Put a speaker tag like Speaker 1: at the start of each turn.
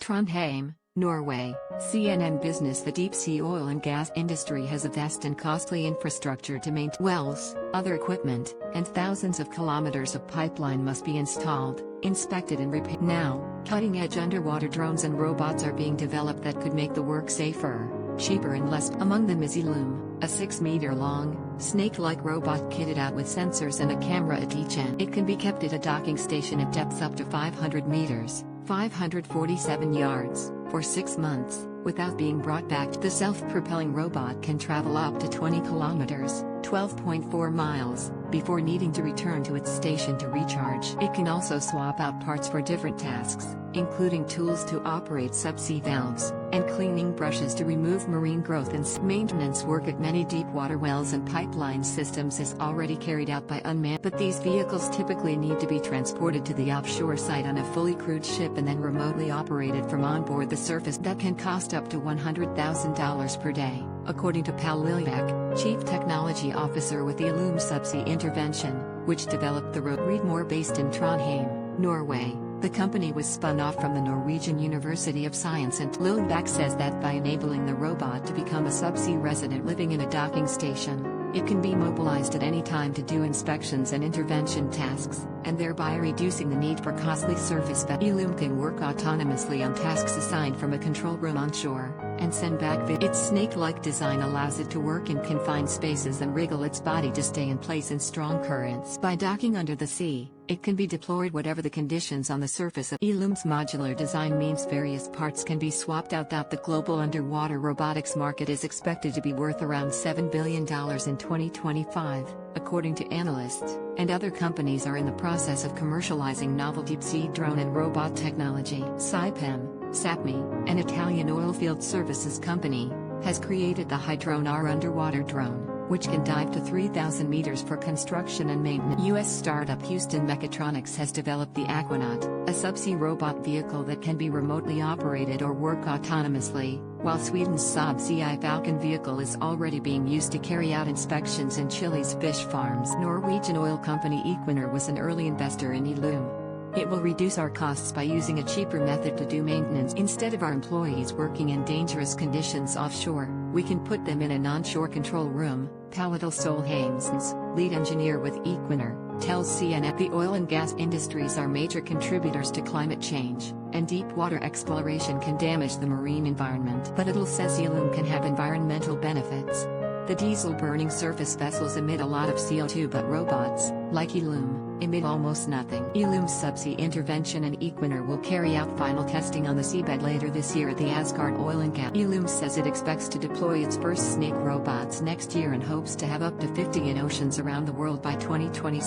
Speaker 1: Trondheim, Norway. CNN Business. The deep-sea oil and gas industry has a vast and costly infrastructure to maintain wells, other equipment, and thousands of kilometers of pipeline must be installed, inspected and repaired. Now, cutting-edge underwater drones and robots are being developed that could make the work safer, cheaper and less. Among them is Illum, a 6-meter-long, snake-like robot kitted out with sensors and a camera at each end. It can be kept at a docking station at depths up to 500 meters, 547 yards, for 6 months, without being brought back. The self-propelling robot can travel up to 20 kilometers, 12.4 miles, before needing to return to its station to recharge. It can also swap out parts for different tasks, including tools to operate subsea valves, and cleaning brushes to remove marine growth. And maintenance work at many deep water wells and pipeline systems is already carried out by unmanned, but these vehicles typically need to be transported to the offshore site on a fully crewed ship and then remotely operated from onboard the surface. That can cost up to $100,000 per day, according to Pal Liljak, Chief Technology Officer with the Illum Subsea Intervention, which developed the robot. Read more. Based in Trondheim, Norway. The company was spun off from the Norwegian University of Science, and Liljak says that by enabling the robot to become a subsea resident living in a docking station, it can be mobilized at any time to do inspections and intervention tasks, and thereby reducing the need for costly surface vessels. Illum can work autonomously on tasks assigned from a control room on shore, and send back its snake-like design allows it to work in confined spaces and wriggle its body to stay in place in strong currents. By docking under the sea, it can be deployed whatever the conditions on the surface of. Illum's modular design means various parts can be swapped out. The global underwater robotics market is expected to be worth around $7 billion in 2025, according to analysts, and other companies are in the process of commercializing novel deep-sea drone and robot technology. Saipem, Sapmi, an Italian oilfield services company, has created the Hydrone R underwater drone, which can dive to 3,000 meters for construction and maintenance. U.S. startup Houston Mechatronics has developed the Aquanaut, a subsea robot vehicle that can be remotely operated or work autonomously, while Sweden's Saab ZI Falcon vehicle is already being used to carry out inspections in Chile's fish farms. Norwegian oil company Equinor was an early investor in Illum. It will reduce our costs by using a cheaper method to do maintenance. Instead of our employees working in dangerous conditions offshore, we can put them in an onshore control room, Paladal Solheimsens, lead engineer with Equinor, tells CNN. The oil and gas industries are major contributors to climate change, and deep water exploration can damage the marine environment. But Illum says Illum can have environmental benefits. The diesel-burning surface vessels emit a lot of CO2, but robots, like Illum, emit almost nothing. Illum's Subsea Intervention and Equinor will carry out final testing on the seabed later this year at the Asgard Oil and Gas. Illum says it expects to deploy its first snake robots next year and hopes to have up to 50 in oceans around the world by 2020.